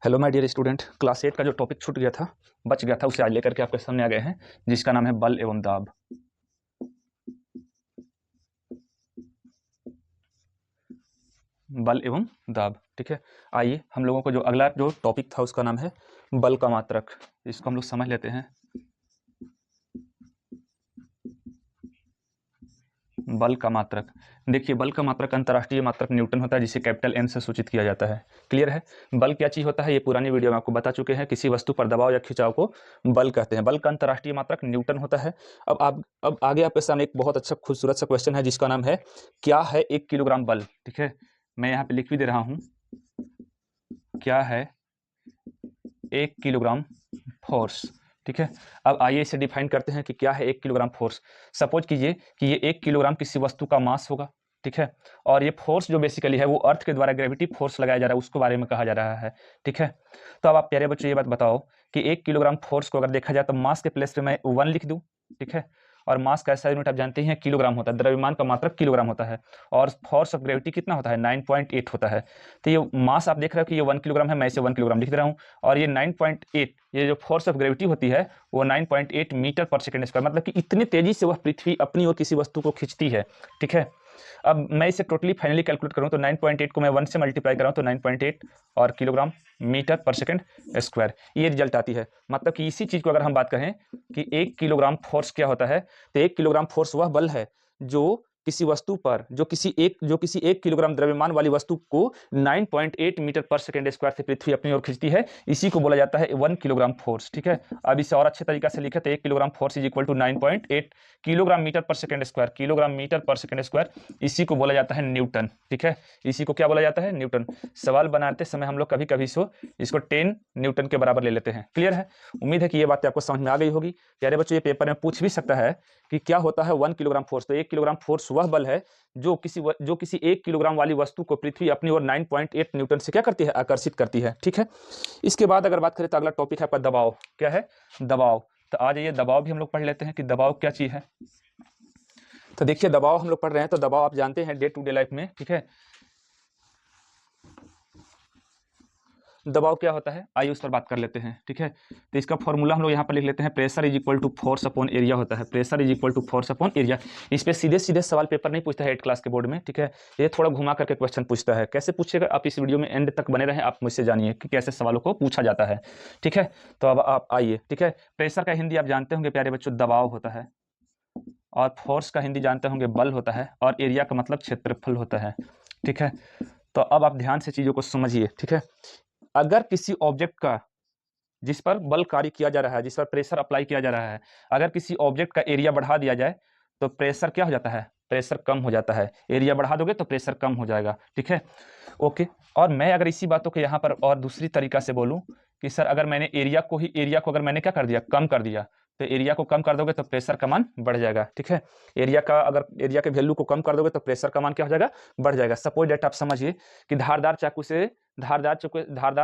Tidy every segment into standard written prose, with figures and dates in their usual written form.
Hello my dear student, class 8 का जो topic छूट गया था, बच गया था, उसे आज लेकर के आपके सामने आ गए हैं, जिसका नाम है बल एवं दाब। बल एवं दाब, ठीक है। आइए हम लोगों को जो अगला जो टॉपिक था उसका नाम है बल का मात्रक। इसको हम लोग समझ लेते हैं। बल का मात्रक, देखिए बल का मात्रक अंतर्राष्ट्रीय मात्रक न्यूटन होता है, जिसे कैपिटल एन से सूचित किया जाता है। क्लियर है। बल क्या चीज होता है ये पुरानी वीडियो में आपको बता चुके हैं। किसी वस्तु पर दबाव या खिंचाव को बल कहते हैं। बल का अंतर्राष्ट्रीय मात्रक न्यूटन होता है। अब आगे आपके सामने एक बहुत अच्छा खूबसूरत सा क्वेश्चन है, जिसका नाम है क्या है 1 किलोग्राम बल। ठीक है, मैं यहाँ पे लिख भी दे रहा हूँ, क्या है 1 किलोग्राम फोर्स। ठीक है, अब आइए इसे डिफाइन करते हैं कि क्या है 1 किलोग्राम फोर्स। सपोज कीजिए कि ये 1 किलोग्राम किसी वस्तु का मास होगा। ठीक है, और ये फोर्स जो बेसिकली है वो अर्थ के द्वारा ग्रेविटी फोर्स लगाया जा रहा है, उसके बारे में कहा जा रहा है। ठीक है, तो अब आप प्यारे बच्चों ये बात बताओ कि 1 किलोग्राम फोर्स को अगर देखा जाए तो मास के प्लेस पे मैं 1 लिख दूं। ठीक है, और मास का ऐसा यूनिट आप जानते हैं किलोग्राम होता है, द्रव्यमान का मात्रक किलोग्राम होता है, और फोर्स ऑफ ग्रेविटी कितना होता है 9.8 होता है। तो ये मास आप देख रहे हो कि ये 1 किलोग्राम है, मैं इसे 1 किलोग्राम लिख दे रहा हूँ, और ये 9.8, ये जो फोर्स ऑफ ग्रेविटी होती है वो 9.8 मीटर पर सेकेंड स्क्वायर, मतलब कि इतनी तेजी से वह पृथ्वी अपनी ओर किसी वस्तु को खींचती है। ठीक है, अब मैं इसे टोटली फाइनली कैलकुलेट करूँ तो 9.8 को मैं 1 से मल्टीप्लाई कराऊँ तो 9.8 और kilogram metre per second square, ये रिजल्ट आती है। मतलब कि इसी चीज़ को अगर हम बात करें कि 1 किलोग्राम फोर्स क्या होता है, तो 1 किलोग्राम फोर्स वह बल है जो किसी वस्तु पर, जो किसी 1 किलोग्राम द्रव्यमान वाली वस्तु को 9.8 मीटर पर सेकेंड स्क्वायर से पृथ्वी अपनी ओर खींचती है। इसी को बोला जाता है 1 किलोग्राम फोर्स। ठीक है, अब इसे और अच्छे तरीके से लिखे तो 1 kilogram force is equal to 9.8 kilogram metre per second square, kilogram metre per second square, इसी को बोला जाता है न्यूटन। ठीक है, इसी को क्या बोला जाता है, न्यूटन। सवाल बनाते समय हम लोग कभी कभी इसको 10 न्यूटन के बराबर ले लेते हैं। क्लियर है, उम्मीद है कि ये बातें आपको समझ में आ गई होगी। प्यारे बच्चों, ये पेपर में पूछ भी सकता है कि क्या होता है 1 किलोग्राम फोर्स। तो 1 किलोग्राम फोर्स वह बल है जो किसी 1 किलोग्राम वाली वस्तु को पृथ्वी अपनी ओर 9.8 न्यूटन से क्या करती है, आकर्षित करती है। ठीक है, इसके बाद अगर बात करें तो अगला टॉपिक है आपका दबाव। क्या है, दबाव। तो आ जाइए दबाव भी हम लोग पढ़ लेते हैं कि दबाव क्या चीज है। तो देखिए दबाव हम लोग पढ़ रहे हैं, तो दबाव आप जानते हैं डे टू डे लाइफ में। ठीक है, दबाव क्या होता है आइए उस पर बात कर लेते हैं। ठीक है, तो इसका फॉर्मूला हम लोग यहाँ पर लिख लेते हैं, pressure is equal to force upon area होता है। Pressure is equal to force upon area. इस पर सीधे सीधे सवाल पेपर नहीं पूछता है 8 क्लास के बोर्ड में। ठीक है, ये थोड़ा घुमा करके क्वेश्चन पूछता है। कैसे पूछेगा, आप इस वीडियो में एंड तक बने रहें, आप मुझसे जानिए कि कैसे सवालों को पूछा जाता है। ठीक है, तो अब आप आइए। ठीक है, प्रेशर का हिंदी आप जानते होंगे प्यारे बच्चों, दबाव होता है, और फोर्स का हिंदी जानते होंगे बल होता है, और एरिया का मतलब क्षेत्रफल होता है। ठीक है, तो अब आप ध्यान से चीज़ों को समझिए। ठीक है, अगर किसी ऑब्जेक्ट का जिस पर बल कार्य किया जा रहा है, जिस पर प्रेशर अप्लाई किया जा रहा है, अगर किसी ऑब्जेक्ट का एरिया बढ़ा दिया जाए तो प्रेशर क्या हो जाता है, प्रेशर कम हो जाता है। एरिया बढ़ा दोगे तो प्रेशर कम हो जाएगा। ठीक है, ओके। और मैं अगर इसी बातों को यहाँ पर और दूसरी तरीका से बोलूँ कि सर अगर मैंने एरिया को अगर मैंने क्या कर दिया, कम कर दिया, तो एरिया को कम कर दोगे तो प्रेशर का मान बढ़ जाएगा। ठीक है, अगर एरिया के वैल्यू को कम कर दोगे तो प्रेशर का मान क्या हो जाएगा, बढ़ जाएगा। सपोज डेट आप समझिए कि धारदार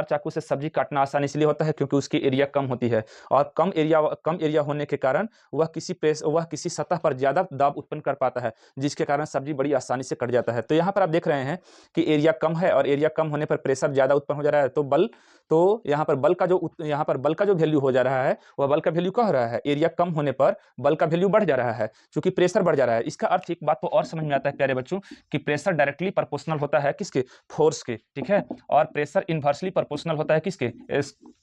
चाकू से सब्जी काटना आसान इसलिए होता है क्योंकि उसकी एरिया कम होती है, और कम एरिया होने के कारण वह किसी सतह पर ज्यादा दाब उत्पन्न कर पाता है, जिसके कारण सब्जी बड़ी आसानी से कट जाता है। तो यहाँ पर आप देख रहे हैं कि एरिया कम है, और एरिया कम होने पर प्रेशर ज्यादा उत्पन्न हो जा रहा है। तो यहाँ पर बल का जो वैल्यू हो जा रहा है, वह बल का वैल्यू क्या हो रहा है, एरिया कम होने पर बल का वैल्यू बढ़ जा रहा है, क्योंकि प्रेशर बढ़ जा रहा है। इसका अर्थ एक बात तो और समझ में आता है प्यारे बच्चों कि प्रेशर डायरेक्टली प्रोपोर्शनल होता है किसके, फोर्स के। ठीक है, और प्रेशर इनवर्सली प्रोपोर्शनल होता है किसके,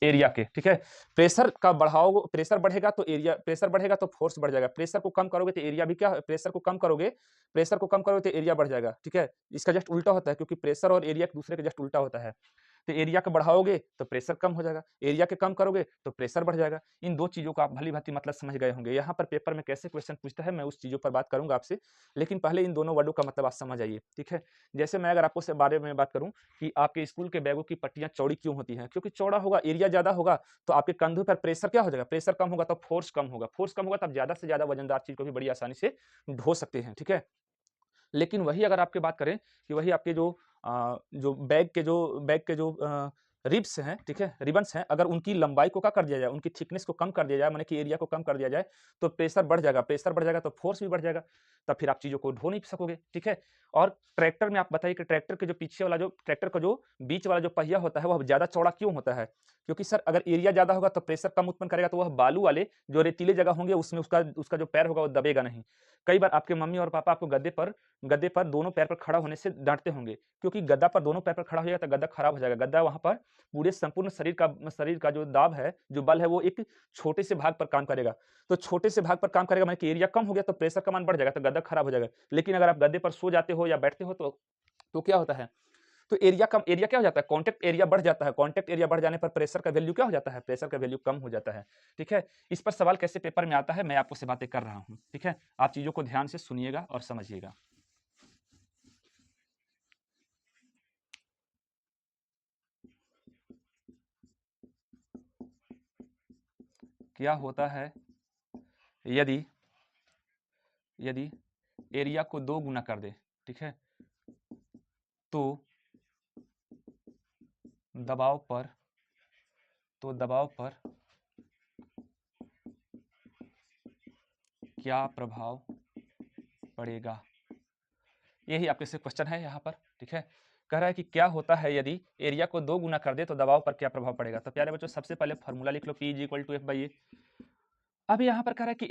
एरिया के। ठीक है, प्रेशर बढ़ेगा तो फोर्स बढ़ जाएगा। प्रेशर को कम करोगे तो एरिया भी क्या, प्रेशर को कम करोगे तो एरिया बढ़ जाएगा। ठीक है, इसका जस्ट उल्टा होता है, क्योंकि प्रेशर और एरिया एक दूसरे के जस्ट उल्टा होता है। तो एरिया को बढ़ाओगे तो प्रेशर कम हो जाएगा, एरिया के कम करोगे तो प्रेशर बढ़ जाएगा। इन दो चीजों को आप भली भांति मतलब समझ गए होंगे। यहाँ पर पेपर में कैसे क्वेश्चन पूछता है मैं उस चीजों पर बात करूंगा आपसे, लेकिन पहले इन दोनों वर्डों का मतलब आप समझ आइए। ठीक है, जैसे मैं अगर आपको से बारे में बात करूं कि आपके स्कूल के बैगों की पट्टियां चौड़ी क्यों होती हैं, क्योंकि चौड़ा होगा, एरिया ज्यादा होगा, तो आपके कंधों पर प्रेशर क्या हो जाएगा, प्रेशर कम होगा तो फोर्स कम होगा, तो आप ज्यादा से ज्यादा वजनदार चीज को भी बड़ी आसानी से ढो सकते हैं। ठीक है, लेकिन वही अगर आपके बात करें कि वही आपके जो बैग के जो रिब्स हैं, ठीक है, रिबन्स हैं, अगर उनकी लंबाई को क्या कर दिया जाए, उनकी थिकनेस को कम कर दिया जाए, माने कि एरिया को कम कर दिया जाए, तो प्रेशर बढ़ जाएगा, प्रेशर बढ़ जाएगा तो फोर्स भी बढ़ जाएगा, तब फिर आप चीज़ों को ढो नहीं सकोगे, ठीक है। और ट्रैक्टर में आप बताइए कि ट्रैक्टर के जो पीछे वाला जो ट्रैक्टर का जो बीच वाला जो पहिया होता है वह ज़्यादा चौड़ा क्यों होता है? क्योंकि सर अगर एरिया ज़्यादा होगा तो प्रेशर कम उत्पन्न करेगा, तो वह बालू वाले जो रेतीले जगह होंगे उसमें उसका उसका जो पैर होगा वो दबेगा नहीं। कई बार आपके मम्मी और पापा आपको गद्दे पर दोनों पैर पर खड़ा होने से डाँटते होंगे, क्योंकि गद्दा पर दोनों पैर पर खड़ा हो जाएगा तो गद्दा खराब हो जाएगा। गद्दा वहाँ पर पूरे संपूर्ण शरीर का जो दाब है, जो बल है, वो एक छोटे से भाग पर काम करेगा। तो छोटे से भाग पर काम करेगा माने कि एरिया कम हो गया तो प्रेशर का मान बढ़ जाएगा, तो गद्दा खराब हो जाएगा। लेकिन अगर आप गद्दे पर सो जाते हो या बैठते हो तो क्या होता है? तो एरिया क्या हो जाता है? कॉन्टैक्ट एरिया बढ़ जाता है। कॉन्टैक्ट एरिया बढ़ जाने पर प्रेशर का वैल्यू क्या हो जाता है? प्रेशर का वैल्यू कम हो जाता है। ठीक है? इस पर सवाल कैसे पेपर में आता है, मैं आपको से बातें कर रहा हूँ। ठीक है? आप चीज़ों को ध्यान से सुनिएगा और समझिएगा। क्या होता है यदि यदि एरिया को 2 गुना कर दे, ठीक है? तो दबाव पर क्या प्रभाव पड़ेगा? यही आपके से क्वेश्चन है यहाँ पर, ठीक है? कह रहा है कि क्या होता है यदि एरिया को 2 गुना कर दे तो दबाव पर क्या प्रभाव पड़ेगा? तो प्यारे बच्चों सबसे पहले फॉर्मूला लिख लो, P = F/A। अब यहाँ पर कह रहा है कि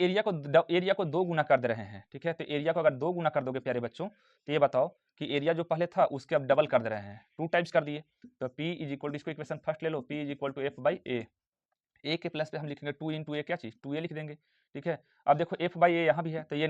एरिया को 2 गुना कर दे रहे हैं, ठीक है? तो एरिया को अगर 2 गुना कर दोगे प्यारे बच्चों, तो ये बताओ कि एरिया जो पहले था उसके अब डबल कर दे रहे हैं, 2 टाइम्स कर दिए। तो P = इसको इक्वेशन फर्स्ट ले लो, P = F/A। ए के प्लस पे हम लिखेंगे 2 × ए, क्या चीज़ 2a लिख देंगे, ठीक है। अब देखो F/A यहाँ भी है, तो ये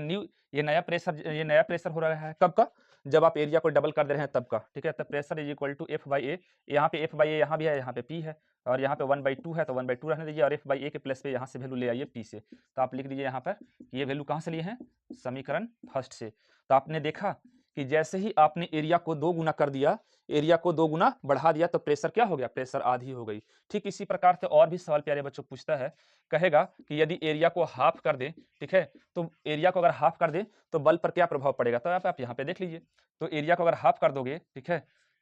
नया प्रेशर हो रहा है, कब का? जब आप एरिया को डबल कर दे रहे हैं तब का, ठीक है। तो प्रेशर = F/A, यहाँ पे F/A यहाँ भी है, यहाँ पे P है, और यहाँ पे 1/2 है, तो 1/2 रहने दीजिए, और F/A के प्लस पे यहाँ से वैल्यू ले आइए P से। तो आप लिख दीजिए यहाँ पर, ये वैल्यू कहाँ से लिए हैं? समीकरण फर्स्ट से। तो आपने देखा कि जैसे ही आपने एरिया को 2 गुना कर दिया, एरिया को 2 गुना बढ़ा दिया, तो प्रेशर क्या हो गया? प्रेशर आधी हो गई। ठीक इसी प्रकार से और भी सवाल प्यारे बच्चों पूछता है, कहेगा कि यदि एरिया को हाफ कर दें, ठीक है, तो एरिया को अगर हाफ कर दें तो बल पर क्या प्रभाव पड़ेगा? तो आप यहाँ पे देख लीजिए। तो एरिया को अगर हाफ कर दोगे, ठीक है,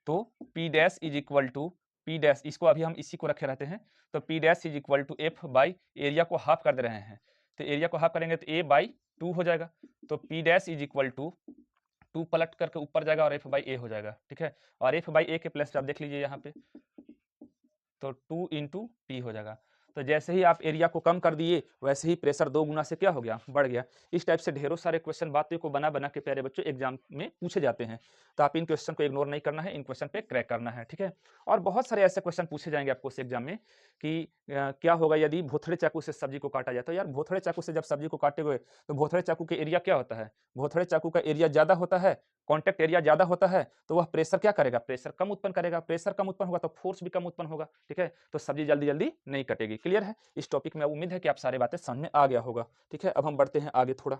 तो P dash is equal to P dash, इसको अभी हम इसी को रखे रहते हैं, तो P dash is equal to F by area को हाफ कर दे रहे हैं, तो एरिया को हाफ करेंगे तो A/2 हो जाएगा। तो P dash is equal to 2 पलट करके ऊपर जाएगा और F/A हो जाएगा, ठीक है। और F/A के प्लस पे आप देख लीजिए यहाँ पे, तो 2 × P हो जाएगा। तो जैसे ही आप एरिया को कम कर दिए, वैसे ही प्रेशर 2 गुना से क्या हो गया? बढ़ गया। इस टाइप से ढेरों सारे क्वेश्चन बातों को बना के प्यारे बच्चों एग्जाम में पूछे जाते हैं। तो आप इन क्वेश्चन को इग्नोर नहीं करना है, इन क्वेश्चन पे क्रैक करना है, ठीक है। और बहुत सारे ऐसे क्वेश्चन पूछे जाएंगे आपको इस एग्जाम में कि क्या होगा यदि भोथड़े चाकू से सब्जी को काटा जाए? तो यार भोथड़े चाकू से जब सब्जी को काटेंगे तो भोथड़े चाकू के एरिया क्या होता है? भोथड़े चाकू का एरिया ज़्यादा होता है, कॉन्टैक्ट एरिया ज़्यादा होता है, तो वह प्रेशर क्या करेगा? प्रेशर कम उत्पन्न करेगा। प्रेशर कम उत्पन्न होगा तो फोर्स भी कम उत्पन्न होगा, ठीक है। तो सब्जी जल्दी-जल्दी नहीं कटेगी। क्लियर है? इस टॉपिक में उम्मीद है कि आप सारी बातें समझ में आ गया होगा, ठीक है। अब हम बढ़ते हैं आगे थोड़ा।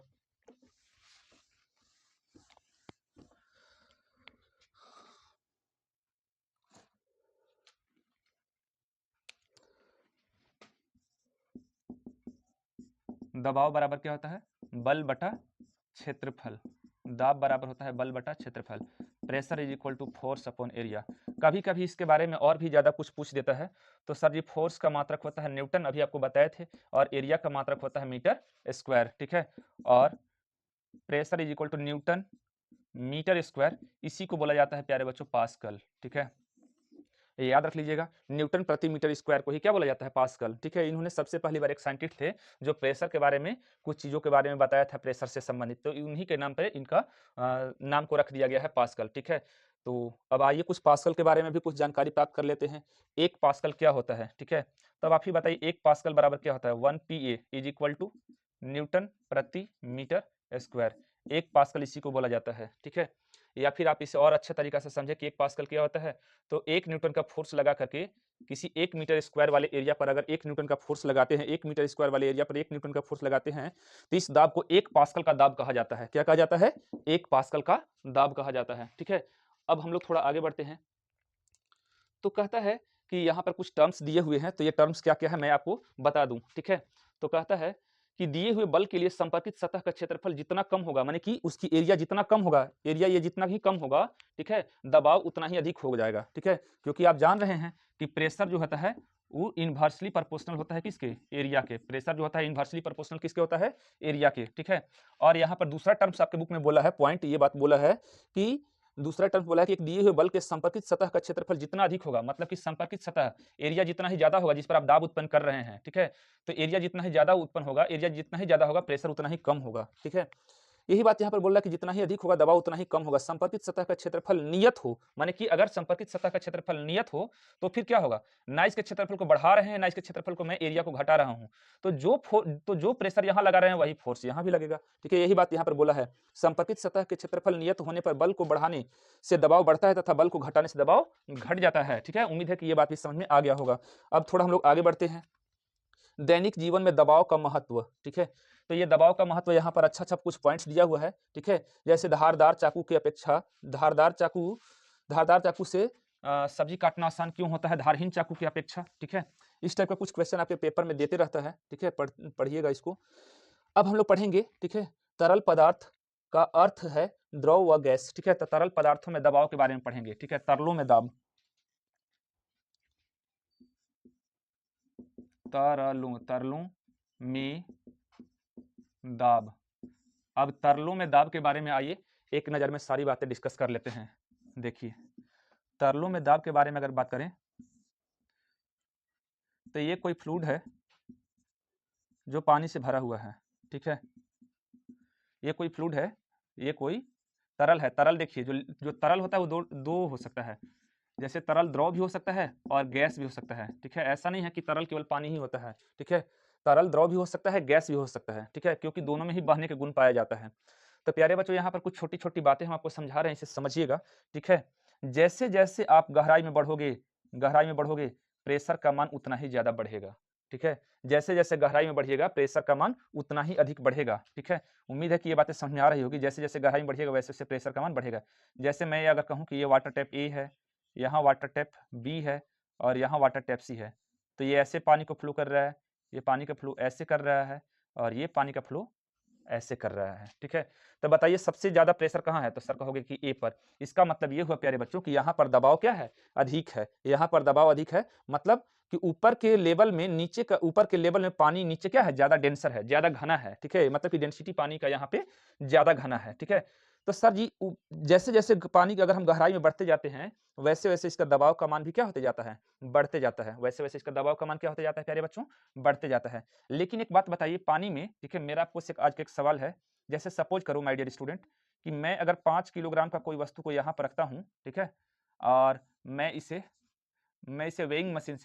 दबाव बराबर क्या होता है? बल बटा क्षेत्रफल। दाब बराबर होता है बल बटा क्षेत्रफल। Pressure is equal to force upon area. कभी कभी इसके बारे में और भी ज़्यादा कुछ पूछ देता है, तो सर जी फोर्स का मात्रक होता है न्यूटन, अभी आपको बताए थे, और एरिया का मात्रक होता है मीटर स्क्वायर, ठीक है। और pressure is equal to newton metre square, इसी को बोला जाता है प्यारे बच्चों पास्कल, ठीक है। ये याद रख लीजिएगा, न्यूटन प्रति मीटर स्क्वायर को ही क्या बोला जाता है? पास्कल, ठीक है। इन्होंने सबसे पहली बार एक साइंटिस्ट थे जो प्रेशर के बारे में कुछ चीज़ों के बारे में बताया था, प्रेशर से संबंधित, तो उन्हीं के नाम पे इनका नाम को रख दिया गया है पास्कल, ठीक है। तो अब आइए कुछ पास्कल के बारे में भी कुछ जानकारी प्राप्त कर लेते हैं। एक पास्कल क्या होता है, ठीक है। तब आप ही बताइए एक पास्कल बराबर क्या होता है? 1 PA is equal to newton प्रति मीटर स्क्वायर। एक पास्कल इसी को बोला जाता है, ठीक है। या फिर आप इसे और अच्छा तरीका से समझे कि एक पास्कल क्या होता है, तो 1 न्यूटन का फोर्स लगा करके किसी 1 मीटर स्क्वायर वाले एरिया पर अगर 1 न्यूटन का फोर्स लगाते हैं, 1 मीटर स्क्वायर वाले एरिया पर 1 न्यूटन का फोर्स लगाते हैं, तो इस दाब को 1 पास्कल का दाब कहा जाता है। क्या कहा जाता है? 1 पास्कल का दाब कहा जाता है, ठीक है। अब हम लोग थोड़ा आगे बढ़ते हैं। तो कहता है कि यहाँ पर कुछ टर्म्स दिए हुए हैं, तो ये टर्म्स क्या-क्या है मैं आपको बता दूँ, ठीक है। तो कहता है कि दिए हुए बल के लिए संपर्कित सतह का क्षेत्रफल जितना कम होगा, माने कि उसकी एरिया जितना कम होगा, एरिया ये जितना ही कम होगा, ठीक है, दबाव उतना ही अधिक हो जाएगा, ठीक है, क्योंकि आप जान रहे हैं कि प्रेशर जो होता है वो इन्वर्सली प्रोपोर्शनल होता है किसके, एरिया के। प्रेशर जो होता है इन्वर्सली प्रोपोर्शनल किसके होता है, एरिया के, ठीक है। और यहाँ पर दूसरा टर्म्स आपके बुक में बोला है, पॉइंट ये बात बोला है कि दूसरा टर्म बोला है कि एक दिए हुए बल के संपर्कित सतह का क्षेत्रफल जितना अधिक होगा, मतलब कि संपर्कित सतह एरिया जितना ही ज्यादा होगा जिस पर आप दाब उत्पन्न कर रहे हैं, ठीक है, तो एरिया जितना ही ज्यादा उत्पन्न होगा, एरिया जितना ही ज्यादा होगा, प्रेशर उतना ही कम होगा, ठीक है। यही बात यहाँ पर बोल रहा है कि जितना ही अधिक होगा दबाव उतना ही कम होगा। संपर्कित सतह का क्षेत्रफल नियत हो, माने कि अगर संपर्कित सतह का क्षेत्रफल नियत हो तो फिर क्या होगा, ना इसके क्षेत्रफल को बढ़ा रहे हैं ना इसके क्षेत्रफल को, मैं एरिया को घटा रहा हूं, तो जो प्रेशर यहाँ लगा रहे हैं वही फोर्स यहाँ भी लगेगा, ठीक है। यही बात यहाँ पर बोला है, संपर्कित सतह के क्षेत्रफल नियत होने पर बल को बढ़ाने से दबाव बढ़ता है तथा बल को घटाने से दबाव घट जाता है, ठीक है। उम्मीद है कि ये बात भी समझ में आ गया होगा। अब थोड़ा हम लोग आगे बढ़ते हैं, दैनिक जीवन में दबाव का महत्व, ठीक है। तो ये दबाव का महत्व यहाँ पर अच्छा कुछ पॉइंट्स दिया हुआ है, ठीक है। जैसे धारदार चाकू की अपेक्षा धारदार चाकू से सब्जी काटना आसान क्यों होता है धारहीन चाकू की अपेक्षा, ठीक है। इस टाइप का कुछ क्वेश्चन आपके पेपर में देते रहता है, ठीक है, पढ़िएगा इसको। अब हम लोग पढ़ेंगे, ठीक है, तरल पदार्थ का अर्थ है द्रव व गैस, ठीक है। तो तरल पदार्थों में दबाव के बारे में पढ़ेंगे, ठीक है, तरलों में दाब, तरलों में दाब। अब तरलों में दाब के बारे में आइए एक नज़र में सारी बातें डिस्कस कर लेते हैं। देखिए, तरलों में दाब के बारे में अगर बात करें तो ये कोई फ्लूइड है जो पानी से भरा हुआ है, ठीक है। ये कोई फ्लूइड है, ये कोई तरल है। तरल देखिए, जो तरल होता है वो दो हो सकता है, जैसे तरल द्रव भी हो सकता है और गैस भी हो सकता है, ठीक है। ऐसा नहीं है कि तरल केवल पानी ही होता है, ठीक है, तरल द्रव भी हो सकता है, गैस भी हो सकता है, ठीक है, क्योंकि दोनों में ही बहने के गुण पाया जाता है। तो प्यारे बच्चों, यहाँ पर कुछ छोटी छोटी बातें हम आपको समझा रहे हैं, इसे समझिएगा, ठीक है। जैसे जैसे आप गहराई में बढ़ोगे प्रेशर का मान उतना ही ज्यादा बढ़ेगा, ठीक है। जैसे जैसे गहराई में बढ़िएगा प्रेशर का मान उतना ही अधिक बढ़ेगा, ठीक है। उम्मीद है कि ये बातें समझ में आ रही होगी। जैसे जैसे गहराई में बढ़िएगा वैसे वैसे प्रेशर का मान बढ़ेगा। जैसे मैं अगर कहूँ कि ये वाटर टैप ए है, यहाँ वाटर टैप बी है और यहाँ वाटर टैप सी है, तो ये ऐसे पानी को फ्लो कर रहा है, ये पानी का फ्लो ऐसे कर रहा है और ये पानी का फ्लो ऐसे कर रहा है, ठीक है। तो बताइए सबसे ज्यादा प्रेशर कहाँ है, तो सर कहोगे कि ए पर। इसका मतलब ये हुआ प्यारे बच्चों कि यहाँ पर दबाव क्या है, अधिक है, यहाँ पर दबाव अधिक है, मतलब कि ऊपर के लेवल में पानी नीचे क्या है, ज्यादा डेंसर है, ज्यादा घना है, ठीक है, मतलब कि डेंसिटी पानी का यहाँ पे ज्यादा घना है, ठीक है। तो सर जी जैसे जैसे पानी की अगर हम गहराई में बढ़ते जाते हैं वैसे वैसे इसका दबाव का मान भी क्या होते जाता है, बढ़ते जाता है, वैसे वैसे इसका दबाव का मान क्या होते जाता है प्यारे बच्चों, बढ़ते जाता है। लेकिन एक बात बताइए पानी में, ठीक है, मेरा आपको आज का एक सवाल है, जैसे सपोज करो माय डियर स्टूडेंट कि मैं अगर 5 किलोग्राम का कोई वस्तु को यहाँ पर रखता हूँ, ठीक है, और मैं इसे वेइंग मशीन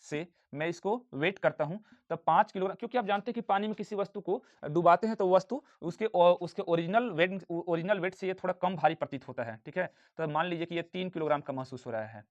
से मैं इसको वेट करता हूं, तब 5 किलोग्राम, क्योंकि आप जानते हैं कि पानी में किसी वस्तु को डुबाते हैं तो वस्तु उसके ओरिजिनल वेट से ये थोड़ा कम भारी प्रतीत होता है, ठीक है। तो मान लीजिए कि ये 3 किलोग्राम का महसूस हो रहा है,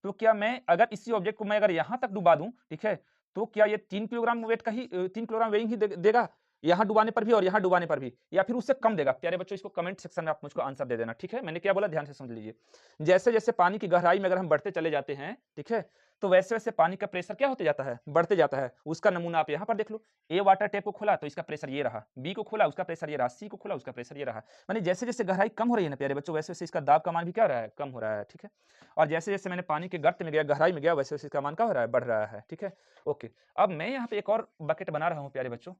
तो क्या मैं अगर इसी ऑब्जेक्ट को मैं अगर यहां तक डुबा दूं, ठीक है, तो क्या ये 3 किलोग्राम वेट का ही 3 किलोग्राम वेइंग ही देगा यहाँ डुबाने पर भी और यहाँ डुबाने पर भी, या फिर उससे कम देगा? प्यारे बच्चों इसको कमेंट सेक्शन में आप मुझको आंसर दे देना, ठीक है। मैंने क्या बोला ध्यान से समझ लीजिए। जैसे जैसे पानी की गहराई में अगर हम बढ़ते चले जाते हैं, ठीक है, तो वैसे वैसे पानी का प्रेशर क्या होते जाता है, बढ़ते जाता है। उसका नमूना आप यहाँ पर देख लो, ए वाटर टैप को खोला तो इसका प्रेशर ये रहा, बी को खोला उसका प्रेशर ये रहा, सी को खोला उसका प्रेशर ये रहा। माने जैसे जैसे गहराई कम हो रही है ना प्यारे बच्चों, वैसे वैसे इसका दाब का मान भी क्या हो रहा है, कम हो रहा है, ठीक है। और जैसे जैसे मैंने पानी के गर्त में गया, गहराई में गया, वैसे वैसे इसका मान क्या हो रहा है, बढ़ रहा है, ठीक है। ओके, अब मैं यहाँ पे एक और बकेट बना रहा हूँ प्यारे बच्चों,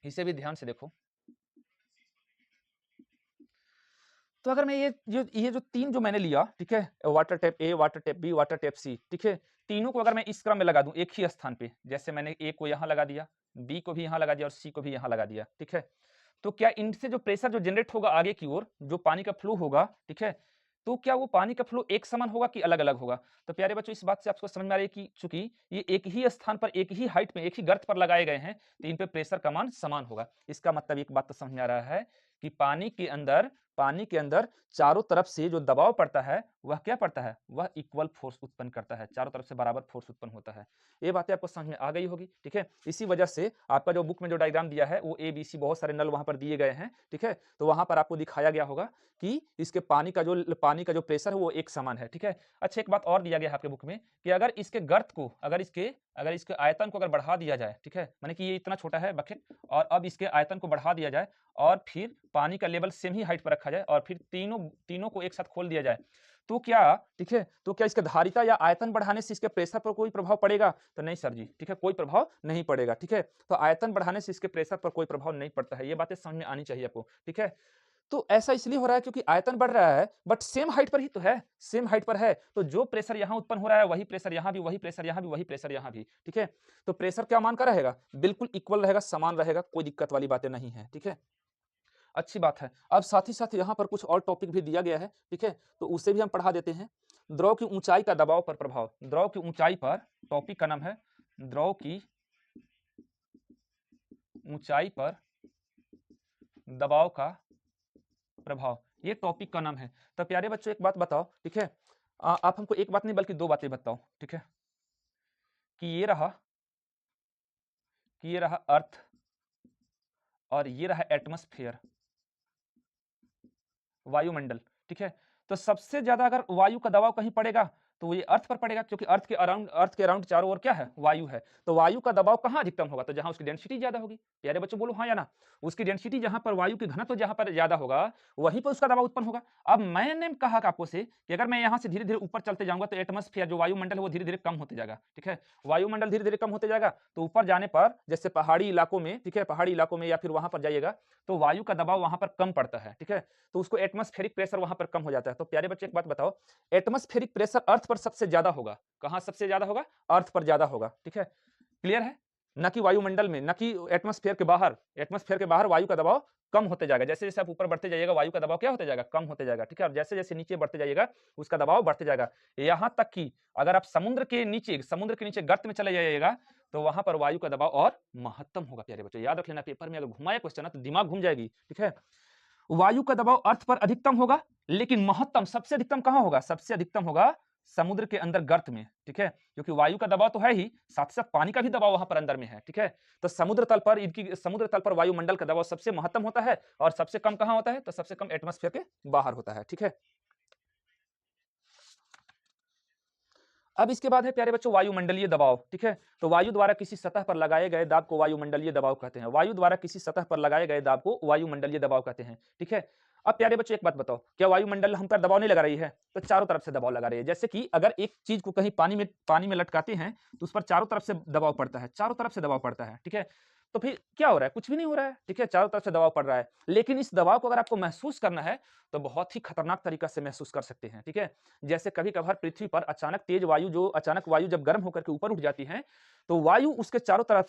इसे भी ध्यान से देखो। तो अगर मैं ये जो 3 जो मैंने लिया, ठीक है, water tap A, water tap B, water tap C, ठीक है, तीनों को अगर मैं इस क्रम में लगा दूं एक ही स्थान पे, जैसे मैंने ए को यहां लगा दिया, बी को भी यहां लगा दिया और सी को भी यहां लगा दिया, ठीक है, तो क्या इनसे जो प्रेशर जो जनरेट होगा आगे की ओर, जो पानी का फ्लो होगा, ठीक है, तो क्या वो पानी का फ्लो एक समान होगा कि अलग अलग होगा? तो प्यारे बच्चों इस बात से आपको समझ में आ रही है कि चूंकि ये एक ही स्थान पर, एक ही हाइट में, एक ही गर्त पर लगाए गए हैं, तो इन पे प्रेशर का मान समान होगा। इसका मतलब एक बात तो समझ में आ रहा है कि पानी के अंदर चारों तरफ से जो दबाव पड़ता है वह क्या पड़ता है, वह इक्वल फोर्स उत्पन्न करता है, चारों तरफ से बराबर फोर्स उत्पन्न होता है। ये बातें आपको समझ में आ गई होगी, ठीक है। इसी वजह से आपका जो बुक में जो डायग्राम दिया है वो ABC बहुत सारे नल वहां पर दिए गए हैं, ठीक है। तो वहां पर आपको दिखाया गया होगा कि इसके पानी का जो प्रेशर है वो एक समान है, ठीक है। अच्छा, एक बात और दिया गया है आपके बुक में कि अगर इसके गर्त को अगर इसके आयतन को अगर बढ़ा दिया जाए, ठीक है, माने कि ये इतना छोटा है बकेट और अब इसके आयतन को बढ़ा दिया जाए और फिर पानी का लेवल सेम ही हाइट पर रखा जाए और फिर तीनों को एक साथ खोल दिया जाए, तो क्या, ठीक है, तो क्या इसके धारिता या आयतन बढ़ाने से इसके प्रेशर पर कोई प्रभाव पड़ेगा? तो नहीं सर जी, ठीक है, कोई प्रभाव नहीं पड़ेगा, ठीक है। तो आयतन बढ़ाने से इसके प्रेशर पर कोई प्रभाव नहीं पड़ता है, ये बातें समझ में आनी चाहिए आपको, ठीक है। तो ऐसा इसलिए हो रहा है क्योंकि आयतन बढ़ रहा है बट सेम हाइट पर ही तो है, सेम हाइट पर है, तो जो प्रेशर यहां उत्पन्न हो रहा है वही प्रेशर यहां भी, वही प्रेशर यहां भी, वही प्रेशर यहां भी, ठीक है। तो प्रेशर क्या मान का रहेगा, बिल्कुल इक्वल रहेगा, समान रहेगा, कोई दिक्कत वाली बातें नहीं है, ठीक है। अच्छी बात है। अब साथ ही साथ यहाँ पर कुछ और टॉपिक भी दिया गया है, ठीक है, तो उसे भी हम पढ़ा देते हैं। द्रव की ऊंचाई का दबाव पर प्रभाव, द्रव की ऊंचाई पर, टॉपिक का नाम है द्रव की ऊंचाई पर दबाव का प्रभाव, ये टॉपिक का नाम है। तो प्यारे बच्चों एक बात बताओ, ठीक है, आप हमको एक बात नहीं बल्कि दो बातें बताओ, ठीक है, कि ये रहा अर्थ और ये रहा एटमॉस्फेयर, वायुमंडल, ठीक है। तो सबसे ज्यादा अगर वायु का दबाव कहीं पड़ेगा तो ये अर्थ पर पड़ेगा, क्योंकि अर्थ के अराउंड चारों ओर क्या है, वायु है। तो वायु का दबाव कहाँ अधिकतम होगा, तो जहां उसकी डेंसिटी ज्यादा होगी। प्यारे बच्चों बोलो हाँ या ना। उसकी डेंसिटी जहां पर, वायु की घनत्व जहां पर ज्यादा होगा वहीं पर उसका दबाव उत्पन्न होगा। अब मैंने कहा आपको से कि अगर मैं यहाँ से धीरे धीरे ऊपर चलते जाऊंगा तो एटमॉस्फेयर जो वायुमंडल है वो धीरे धीरे कम होते जाएगा, ठीक है। वायुमंडल धीरे धीरे कम होते जाएगा तो ऊपर जाने पर जैसे पहाड़ी इलाकों में, ठीक है, पहाड़ी इलाकों में या फिर वहां पर जाइएगा तो वायु का दबाव वहां पर कम पड़ता है, ठीक है। तो उसको एटमॉस्फेरिक प्रेशर वहां पर कम हो जाता है। तो प्यारे बच्चे एक बात बताओ, एटमॉस्फेरिक प्रेशर अर्थ पर सबसे ज्यादा होगा, कहां सबसे ज्यादा होगा, अर्थ पर ज्यादा होगा, ठीक है। क्लियर है, न कि वायुमंडल में, न कि एटमॉस्फेयर के बाहर। एटमॉस्फेयर के बाहर वायु का दबाव कम होते जाएगा, जैसे जैसे आप ऊपर बढ़ते जाइएगा वायु का दबाव क्या होते जाएगा, कम होते जाएगा, ठीक है। और जैसे जैसे नीचे बढ़ते जाइएगा उसका दबाव बढ़ते जाएगा, यहां तक कि अगर आप समुद्र के नीचे गर्त में चले जाइएगा तो वहां पर वायु का दबाव और महत्तम होगा। प्यारे बच्चों याद रख लेना, पेपर में अगर घुमाया क्वेश्चन है तो दिमाग घूम जाएगी, ठीक है। वायु का दबाव अर्थ पर अधिकतम होगा, लेकिन महत्तम सबसे अधिकतम कहां होगा, सबसे अधिकतम होगा समुद्र के अंदर गर्त में, ठीक है। क्योंकि वायु का दबाव तो है ही, साथ साथ पानी का भी दबाव वहां पर अंदर में है, ठीक है। तो समुद्र तल पर वायुमंडल का दबाव सबसे महत्तम होता है और सबसे कम कहां होता है, तो सबसे कम एटमॉस्फेयर के बाहर होता है, ठीक है। अब इसके बाद है प्यारे बच्चों वायुमंडलीय दबाव, ठीक है। तो वायु द्वारा किसी सतह पर लगाए गए दाब को वायुमंडलीय दबाव कहते हैं। वायु द्वारा किसी सतह पर लगाए गए दाब को वायुमंडलीय दबाव कहते हैं, ठीक है। अब प्यारे बच्चों एक बात बताओ, क्या वायुमंडल हम पर दबाव नहीं लगा रही है, तो चारों तरफ से दबाव लगा रही है। जैसे कि अगर एक चीज को कहीं पानी में लटकाते हैं तो उस पर चारों तरफ से दबाव पड़ता है, चारों तरफ से दबाव पड़ता है, ठीक है। तो फिर क्या हो रहा है, कुछ भी नहीं हो रहा है, ठीक है, चारों तरफ से दबाव पड़ रहा है। लेकिन इस दबाव को अगर आपको महसूस करना है तो बहुत ही खतरनाक तरीका से महसूस कर सकते हैं, ठीक है। जैसे कभी कभार पृथ्वी पर अचानक वायु जब गर्म होकर के ऊपर उठ जाती है तो वायु उसके चारों तरफ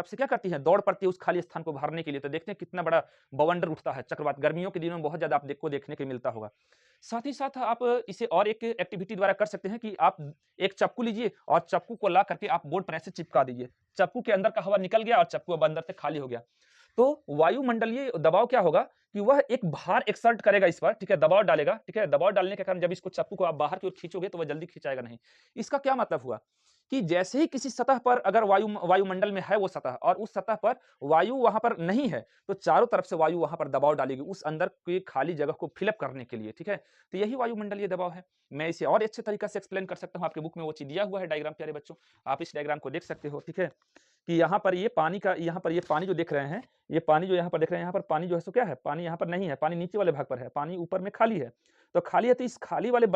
से क्या करती है, दौड़ पड़ती है उस खाली स्थान को भरने के लिए। तो देखते हैं कितना बड़ा बवंडर उठता है, चक्रवात गर्मियों के दिनों में बहुत ज्यादा आपको देखने को मिलता होगा। साथ ही साथ आप इसे और एक एक्टिविटी द्वारा कर सकते हैं कि आप एक चप्पू लीजिए और चप्पू को ला करके आप बोर्ड पर ऐसे चिपका दीजिए। चप्पू के अंदर का हवा निकल गया और चप्पू अब अंदर से खाली हो गया। तो वायुमंडलीय दबाव क्या होगा कि वह एक भार एक्सर्ट करेगा इस पर, ठीक है, दबाव डालेगा, ठीक है। दबाव डालने के कारण जब इसको चप्पू को आप बाहर की ओर खींचोगे तो वह जल्दी खींचाएगा नहीं। इसका क्या मतलब हुआ कि जैसे ही किसी सतह पर अगर वायुमंडल में है वो सतह और उस सतह पर वायु वहां पर नहीं है तो चारों तरफ से वायु वहां पर दबाव डालेगी उस अंदर की खाली जगह को फिलअप करने के लिए, ठीक है। तो यही वायुमंडलीय दबाव है। मैं इसे और अच्छे तरीके से एक्सप्लेन कर सकता हूं, आपके बुक में वो चीज दिया हुआ है डायग्राम, प्यारे बच्चों आप इस डायग्राम को देख सकते हो, ठीक है। कि यहाँ पर ये पानी जो देख रहे हैं, ये पानी जो यहाँ पर देख रहे हैं, यहाँ पर पानी जो है सो क्या है, पानी यहाँ पर नहीं है, पानी नीचे वाले भाग पर है, पानी ऊपर में खाली है। तो खाली है तो इस खाली वाले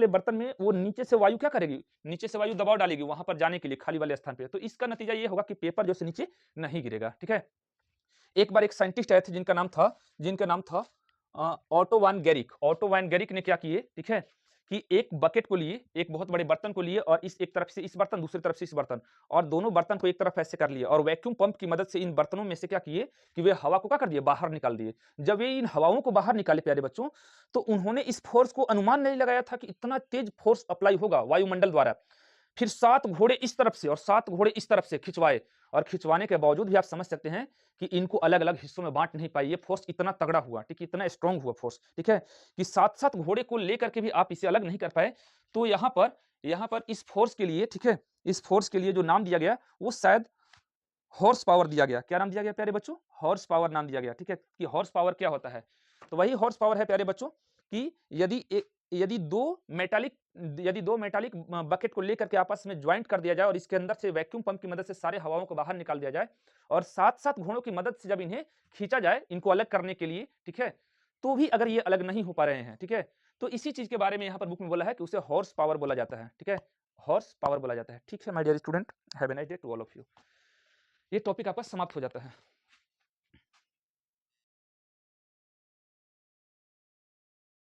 बर्तन में वो नीचे से वायु क्या करेगी, नीचे से वायु दबाव डालेगी वहां पर जाने के लिए खाली वाले स्थान पे। तो इसका नतीजा ये होगा कि पेपर जो से नीचे नहीं गिरेगा, ठीक है। एक बार एक साइंटिस्ट आए थे जिनका नाम था ऑटो वैन गेरिक ने क्या किए, ठीक है, कि एक बकेट को लिए, एक बहुत बड़े बर्तन को लिए और एक तरफ से इस बर्तन दूसरी तरफ से इस बर्तन और दोनों बर्तन को एक तरफ ऐसे कर लिए और वैक्यूम पंप की मदद से इन बर्तनों में से क्या किए कि वे हवा को क्या कर दिए, बाहर निकाल दिए। जब ये इन हवाओं को बाहर निकाले प्यारे बच्चों तो उन्होंने इस फोर्स को अनुमान नहीं लगाया था कि इतना तेज फोर्स अप्लाई होगा वायुमंडल द्वारा, फिर 7 घोड़े इस तरफ से और 7 घोड़े इस तरफ से खिंचवाए, और खिंचवाने के बावजूद भी आप समझ सकते हैं कि इनको अलग-अलग हिस्सों में बाँट नहीं पाई। ये फोर्स इतना तगड़ा हुआ, ठीक है, इतना स्ट्रॉन्ग हुआ फोर्स, ठीक है, कि 7-7 घोड़े को लेकर के भी आप इसे अलग नहीं कर पाए। तो यहाँ पर इस फोर्स के लिए, ठीक है, इस फोर्स के लिए जो नाम दिया गया, वो शायद हॉर्स पावर दिया गया। क्या नाम दिया गया प्यारे बच्चों? हॉर्स पावर नाम दिया गया, ठीक है, कि हॉर्स पावर क्या होता है? तो वही हॉर्स पावर है प्यारे बच्चों कि यदि 2 मेटालिक बकेट को लेकर के आपस में जॉइंट कर दिया जाए और इसके अंदर से वैक्यूम पंप की मदद से सारे हवाओं को बाहर निकाल दिया जाए और 7-7 घोड़ों की मदद से जब इन्हें खींचा जाए, इनको अलग करने के लिए, ठीक है, तो भी अगर ये अलग नहीं हो पा रहे हैं, ठीक है, तो इसी चीज़ के बारे में यहाँ पर बुक में बोला है कि उसे हॉर्स पावर बोला जाता है, ठीक है, हॉर्स पावर बोला जाता है। ठीक है my dear student, have a nice day to all of you. ये टॉपिक आपका समाप्त हो जाता है।